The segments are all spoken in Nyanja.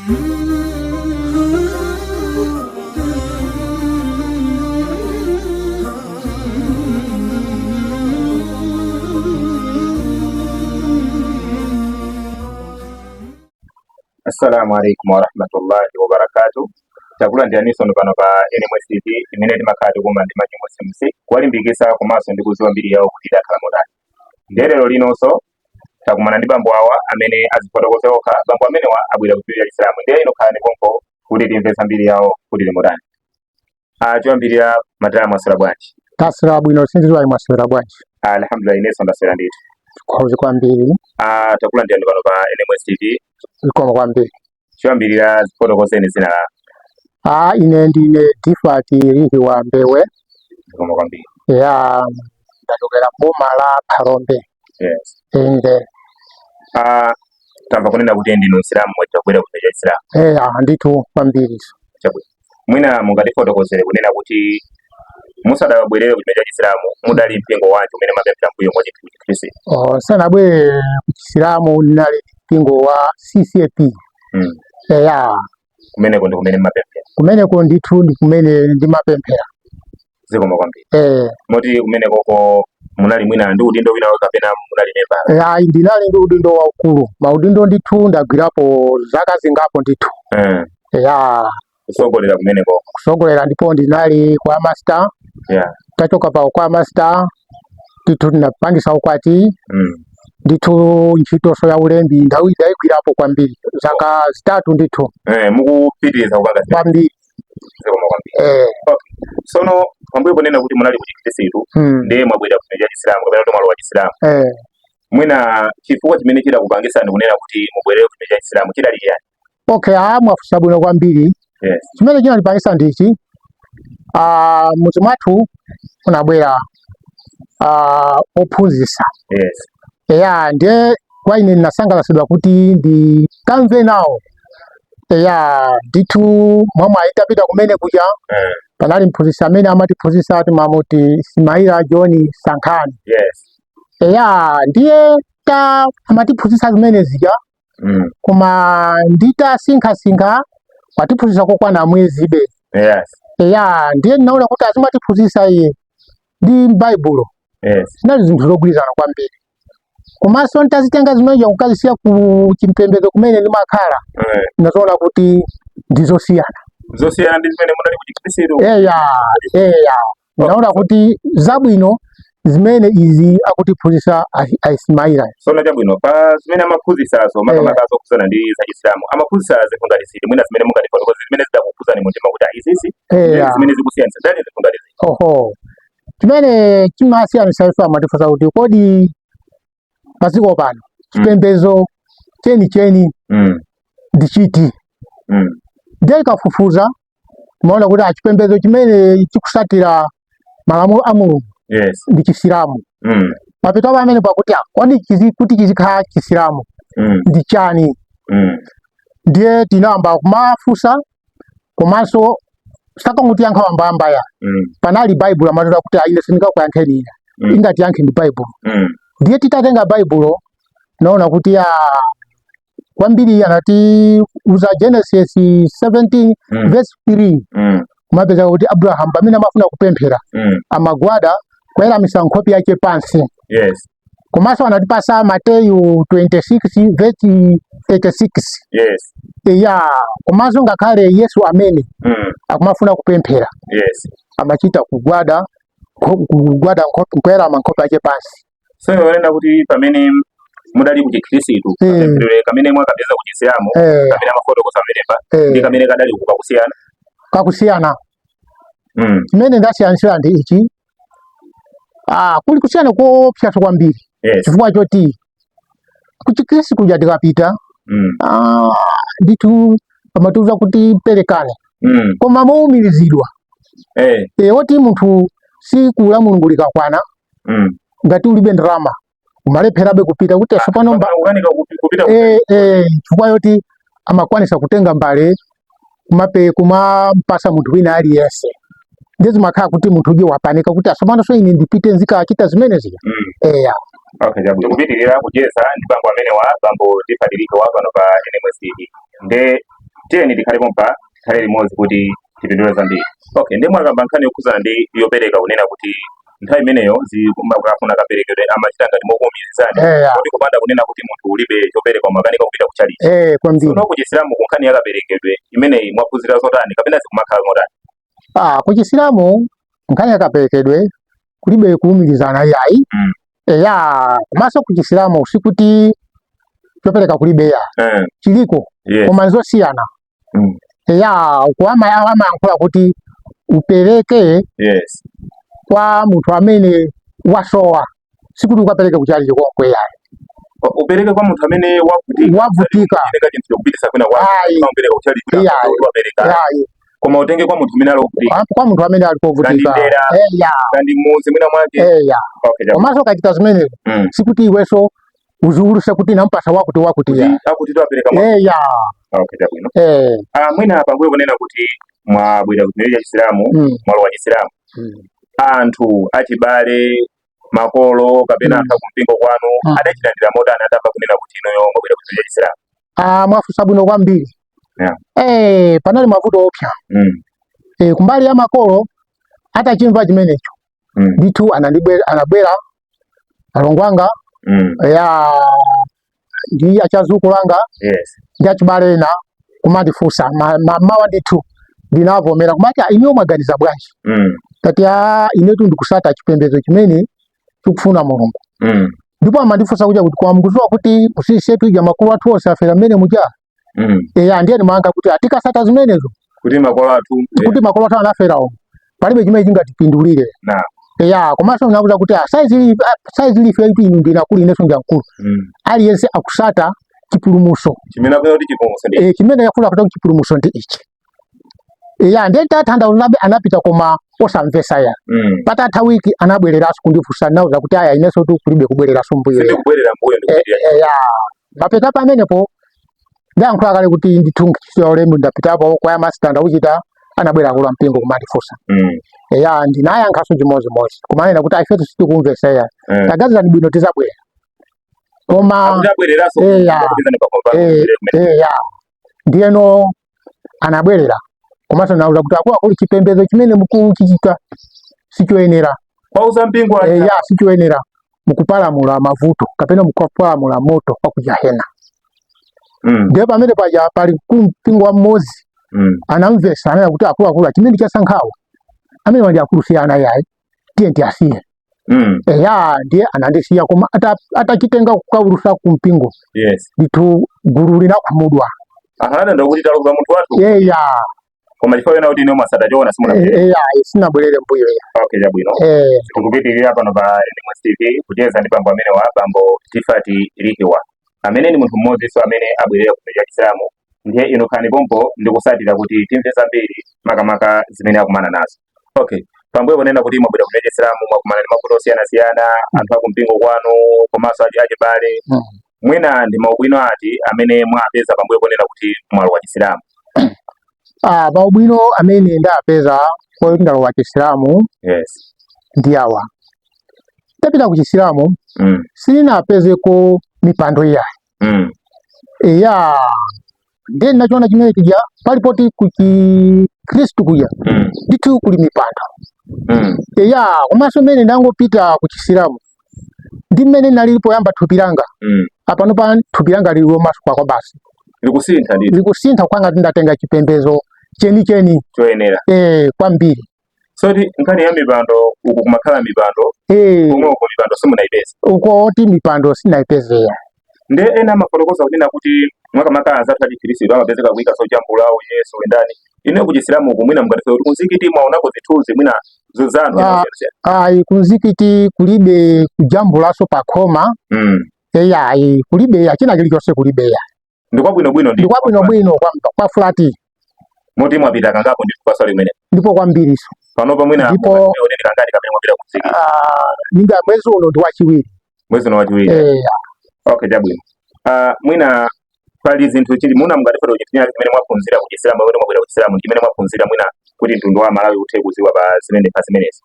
Assalamu alaikum warahmatullahi wabarakatuh. Chakula ndianiso ndipano pa NMS TV imene timakhala kuma ndi majimbo SMC kuwalimbikitsa komanso ndi kuziwa mbiri yawo kuti idakhala motani. Lero linonso takumana ndi bambo awa amene azifotokoza okha. Bambo amenewa abwera kuphunzira Chisilamu ndiye inokhala ndi konko kuti timvetsa mbiri yawo kuti ili motani. Choyambirira madala mwaswera bwanji? Taswera bwino sindiziwa mwaswera bwanji. Alhamdulillah inenso ndaswera ndithu. Kwauze kwambiri. Chakula ndipano pa NMS TV. Ikoma kwambiri. Choyambirira zifotokozeni zina lako. Ine ndine Tifat Rihi wa Mbewe. Ikoma kwambiri. Ya ndachokera boma la Phalombe. Yes. Inde. Tamba kunena kuti ndinu Msilamu mwachibwera kuphunzira Chisilamu. Ndithu kwambiri. Chabwino. Mwina mungatifotokozere kunena kuti musadabwerere kuphunzira Chisilamu mudali mpingo wanji umene mapemphera mbuyo mwa Chikhristu. Sanabwere ku Chisilamu ndinali mpingo wa CCAP. Ya. Kumeneko ndi kumene mapemphera. Kumeneko ndithu ndi kumene ndimapemphera. Zikoma kwambiri. Moti kumeneko ko munali mwina ndi udindo wina kapena munali memba? Ndinali ndi udindo waukulu. Maudindo ndithu ndagwirapo zaka zingapo ndithu. Ya. Kusogolera kumeneko. Kusogolera ndipo ndinali kwa master. Yeah. Tachoka pa kwa master ndithu ndinapangisa ukwati. Ndithu ntchitoso ya ulembi ndayigwirapo kwambiri zaka zitatu ndithu. Mukupitiriza kupanga kwambiri. Zikoma kwambiri. Okay. Sono pambuyo ponena kuti munali ku Chikhristu ndiye mwabwera kuphunzira Chisilamu kapena kuti mwalowa Chisilamu. Mwina chifukwa chimene chidakupangisani kunena kuti mubwerere kuphunzira Chisilamu chidali chiyani? Okay, mwafunsa bwino kwambiri. Yes. Chimene chinandipangisa ndichi mudzi mwathu unabwera ophunzitsa. Yes. Ya ndiye kwa ine ndinasangalatsidwa kuti ndikamve nawo. Ya ndithu momwe itapita kumene kuja panali mphunzitsi amene amatiphunzitsa mamuti Ismaila John Sankhani. Yes. Ya ndiye amatiphunzitsa zimene zija. Koma nditasinkhasinkha watiphunzitsa kokwana mwezibe. Yes. Ya ndiye ndinaona kuti azimatiphunzitsa iye ndi Baibulo. Yes. Zinali zinthu zogwirizana kwambiri. Komanso ntazitenga zimene kukazisiya ku chimpembedzo kumene ndimakhala. Ndazoona kuti ndizosiyana. Zosiyana ndi zimene munali ku Chikhristu. Ndaona kuti zabwino zimene izi akutiphunzitsa Ismaila. Sono chabwino pa zimene amaphunzitsazo makamakazo kusana ndi za Chisilamu amaphunzitsa zifungati ziti mwina zimene mungatifotokoze zimene zidakuphunzani mumtima kuti izizi zimene zikusiyanitsa ndani zifungati ziti. Chimene chimasiyanitsa ife amatifunsa kuti kodi paziko pano chipembedzo cheni ndi chiti. Ndiye kafufuza maona kuti chipembedzo chimene chikusatira malamulo a Mulungu. Yes. Ndi Chisilamu. Mapito pamene pakuti kodi kuti chizikhala Chisilamu ndi chani. Ndiye tinayamba kumafunsa komanso sakanguti yankha wambamba ya. Panali Baibulo amatota kuti ine sindingakuyankheni ina. Ingati yankhe ndi Baibulo. Ndiye titatenga Baibulo naona kuti kwambiri anati uza Genesis 17 verse 3. Mapeza kuti Abraham pamene amafuna kupemphera amagwada kuweramisa nkhope yake pansi. Yes. Komanso anatipasa Mateyu 26 verse 36. Yes. Komanso ngakhale Yesu amene akumafuna kupemphera. Yes. Amachita kugwada kuwerama nkhope yake pansi. So wenda kuti pamene mudali ku Chikhristu kamene mwakapeza ku Chisilamu kamene amafotokoza pamenepa ndi kamene kadali kukusiyana. Kakusiyana. Chimene ndasiyanitsira ndi ichi. Kuli kusiyana kopsatsa kwambiri. Chifukwa choti ku Chikhristu kuja tikapita ndithu amatiuza kuti perekane. Koma mowumirizidwa. Woti munthu si kula Mulungu likakwana ngati ulibe ndalama umalepherabe kupita kuti sopano chifukwa yoti amakwanisa kutenga mbale kumampasa munthu wina aliyense. Ndizo makhala kuti munthu uji wapanika kuti asopano so ine ndipite nzikachita zimene zija. Okay, jabu kupitirira kujeza ndi bambo amene wa bambo Tifat Rihi wa pano pa NMS TV. Nde tiyeni tikhale pompa tikhale limodzi kuti tipindule zambiri. Okay, ndi mwakamba nkhani yokhuzana ndi yopereka kunena kuti nthawi imeneyo zimakafuna kaperekedwe amachita ngati mokuumirizana kuti kupanda kunena kuti munthu ulibe chopereka umakanika kupita kuchalichi. Kwambiri. Sono kuchisilamu ku nkhani yakaperekedwe imeneyi mwaphunzira zotani kapena zikumakhala motani? Kuchisilamu nkhani yakaperekedwe kulibe kuumirizana yayi. Komanso kuchisilamu sikuti chopereka kulibeya. Chiliko koma zosiyana. Amayankhula kuti upereke kwa munthu amene wasowa sikuti ukapereke kuchalichi kokwe yayi. Upereke kwa munthu amene wavutika. Koma utenge kwa munthu amene alipovutika. Kwa munthu amene alipovutika. Kandi muzi mwina mwake. Komanso kachita zimenezo sikuti iweso uziuluse kuti nampasa wakuti ya. Akuti apereka Okay, chabwino. Mwina pambuyo kunena kuti mwabwera kuchipembedzo cha Chisilamu, mwalo wa Chisilamu. Anthu achibale makolo kapena anthu kumpingo kwanu adachilandira modani atamva kunena kuti inoyo mwabwera kuchipembedzo cha Chisilamu? Mwafunsa bwino kwambiri. Panali mavuto opsa. Kumbali ya makolo atachimva chimenecho ndithu anabwera alongo anga ndi achazuku langa ndi achibale ena kumandifunsa mawa ndithu ndinavomera kumati iniwo mwaganiza bwanji kati inetu ndikusata chipembedzo chimene tikufuna Mulungu. Ndipo amandifunsa kuti kwa mkuziwa kuti usisetu ija makolo athu onse afera mmene muja. Ndiye ndimanga kuti atikasata zimenezo kuti makolo athu anaferawo palibe chimene chingatipindulire. Komanso nakuza kuti saizi life yaitu inu ndinakulu ineso njankulu. Aliyense akusata chipulumuso. Chimene yakula kuti chipulumuso ndi ichi. Ndiye tatanda anapita koma osamvesa ya. Patatha wiki anabwereraso kundifunsa nauza kuti aya ineso tu kulibe kubwereraso mbuyo. Mapeta pamenepo ndayankhula kale kuti ndithungiso ulemu ndapitapo kwa masitanda uchita anabwera kula mpingo kumandifunsa. Ndinayankhaso chimodzi kumanena kuti ifetu sitikumvesa ya. Tagazirani bwino tizabwera. Koma ndiyeno anabwerera komanso nauza kuti akulu chipembedzo chimene mukuchichita sichoyenera. Pauza mpingo sichoyenera mukupalamula mavuto kapena mukupalamula moto kwa kujahena. Ndiye pamene paja pali mpingo wa mmodzi anamvesa anaya kuti akulu chimene chasankhawa amene wandi akulu siyana yayi tiye ndiyasiye. Ndiye anandisiya koma atachitenga kukaulusa kumpingo ndithu gulu linakhumudwa. Ndokuti taluza munthu wathu. Koma chifukwa ena kuti ino masada chona simunabwerere. Sinabwerere mbuyo. Okay, chabwino. Tikupitirira pano pa NMS TV kucheza ndi bambo amene wa bambo Tifati Lihiwa amene ni munthu mmodzi amene abwerera ku chipembedzo cha Chisilamu. Ndiye ino khani pompo ndikusatira kuti timve zambiri makamaka zimene akumana nazo. Okay, pambuyo kunena kuti mwabwera ku chipembedzo cha Chisilamu mwakumana ndi mavuto osiyanasiyana anthu akumpingo kwanu komanso achibale. Mwina ndi maubwino ati amene mwapeza pambuyo kunena kuti mwalo wa Chisilamu? Maubwino amene ndapeza kwa ndalo wa Chisilamu ndi awa. Tapita ku Chisilamu silinapezeko mipando yayi. Ndiye nachiona chimene chija palipoti ku Kristu kuja ndithu kuli mipando. Komanso mmene ndangopita ku Chisilamu ndi mmene nalilipo yamba thupi langa. Apano pa thupi langa liliwo masuka kwa basi. Likusintha kwanga tindatenga chipembezo cheni choyenera. Kwambiri. So nkhani ya mipando uku kumakhala mipando. Kumwe uko mipando simunaipeza. Uko ti mipando sinaipezera. Ndiye ena mafotokoza kunena kuti mwakamaka azathu achikristu amapezeka kuika sojambula Yesu ndani. Ine ku Chisilamu uku mwina mukatife kuti muzikiti mwaonako zithunzi mwina zozanu. Kuzikiti kulibe kujambulaso pakoma. Kulibe achina chilichonse kulibe. Ndikwabwino kwa flati. Moti mwapita kangapo ndipo kwa swali mwene. Ndipo kwambiriso. Panopa mwina ndipo oneni kangati kapena mwapita kuzikiti. Ninga mwezi uno ndi wachiwiri. Mwezi uno wachiwiri. Okay, chabwino. Mwina pali zinthu chili muna mungatifa kuchifinya kimene mwaphunzira ku Chisilamu mwene mwabwera ku Chisilamu chimene mwaphunzira mwina kuti mtundu wa Malawi uthe kuziwa pa zimene pa zimenezi.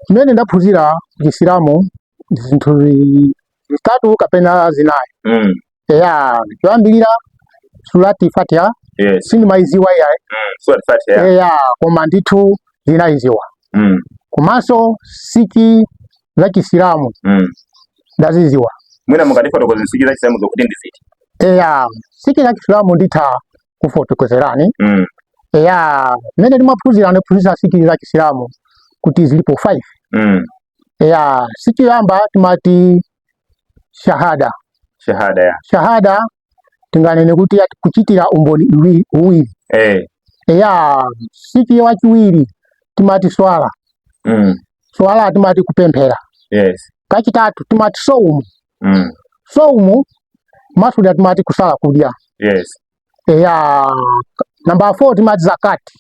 Chimene ndaphunzira ku Chisilamu zinthu zitatu kapena zinayi. Choyambirira surati Fatiha sindimaiziwa ya surati Fatiha koma ndithu zinaiziwa komanso siki za Chisilamu ndaziziwa. Mwina mungatifotokoza siki za Chisilamu zokuti ndiziti? Siki za Chisilamu nditha kufotokozerani. Mene ndimaphunzira siki za Chisilamu kuti zilipo 5. Siki yamba timati shahada. Shahada tinganene kuti kuchitira umboni uwiri. Siki wachiwiri timati swala. Swala timati kupemphera. Kachitatu timati soumu. Soumu masuda timati kusala kudya. Number 4 timati zakati.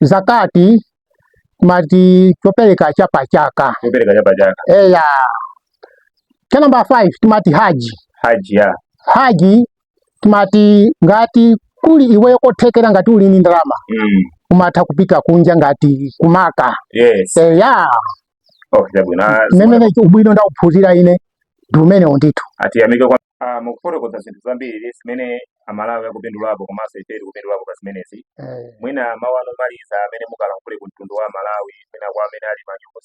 Zakati timati chopereka chapa chaka. Number 5 timati haji. Haji timati ngati kuli iwe kothekera ngati uli ni ndalama umatha kupita kunja ngati kumaka. Memene ubwino ndauphunzira ine ndumene ndithu. Ati amike kwa mukufotokoza zinthu zambiri zimene amalawi akupindulapo komanso ifetu kupindulapo pa zimenezi. Mwina mawu anu omaliza amene mukalankhule ku mtundu wa Malawi mwina kwa amene ali manyumba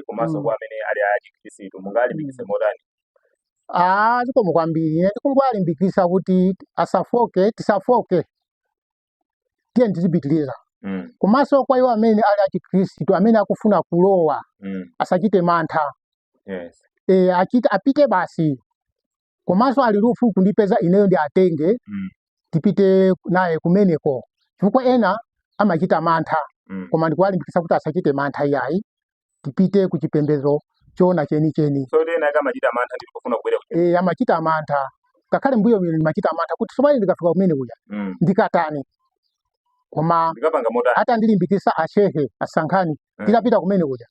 komanso kwa amene ali achikhristu mungalimbikitse motani? Zikomo kwambiri ine ndikulimbikitsa kuti tisafoke tiye tizipitiriza. Komanso kwa iwo amene ali achikhristu amene akufuna kulowa asachite mantha. Apite basi. Komanso ali lufu kundipeza ineyo ndi atenge tipite naye kumeneko chifukwa ena amachita mantha. Koma ndikuwalimbikitsa kuti asachite mantha iyayi tipite ku chipembedzo chona chenicheni. So ena akamachita mantha ndikufuna kubwera amachita mantha ngakhale mbuyo mine ndimachita mantha kuti somali ndikafika kumene kuja ndikatani. Koma hata ndilimbikitsa ashehe asankhani tikapita kumene kuja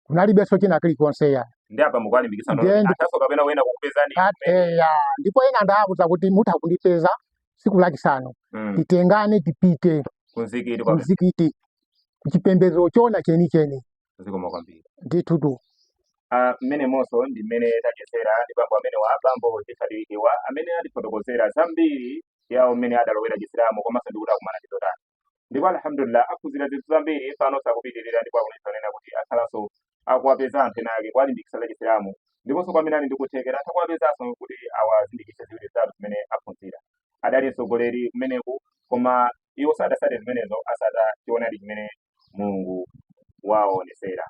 kunalibenso china kilikonse ya ndiapa mukwalimbikitsa ataso kapena wena kukupezani. Ndipo ena ndawuza kuti mutha kundipeza siku lachisanu titengane tipite kumzikiti kuchipembedzo chona chenicheni. Zikomo kwambiri ndithu. Mmene monso ndi mmene tachesera ndi bambo amene wa bambo tisadikiwa amene atifotokozera zambiri yawo mmene adalowera Chisilamu komanso ndikuti akumana ndi zotani. Ndipo alhamdulillah aphunzira zinthu zambiri pano sakupitirira ndipo akunena kuti akhalanso akuwapeza anthu ena ake kuwalimbikitsa za Chisilamu ndiponso kwa amene ali ndikuthekera atakuwapezanso kuti awazindikitse ziwiri zitatu zimene aphunzira. Adali mtsogoleri kumeneku koma iwo sadasate zimenezo asada chionadi chimene Mulungu wawaonesera.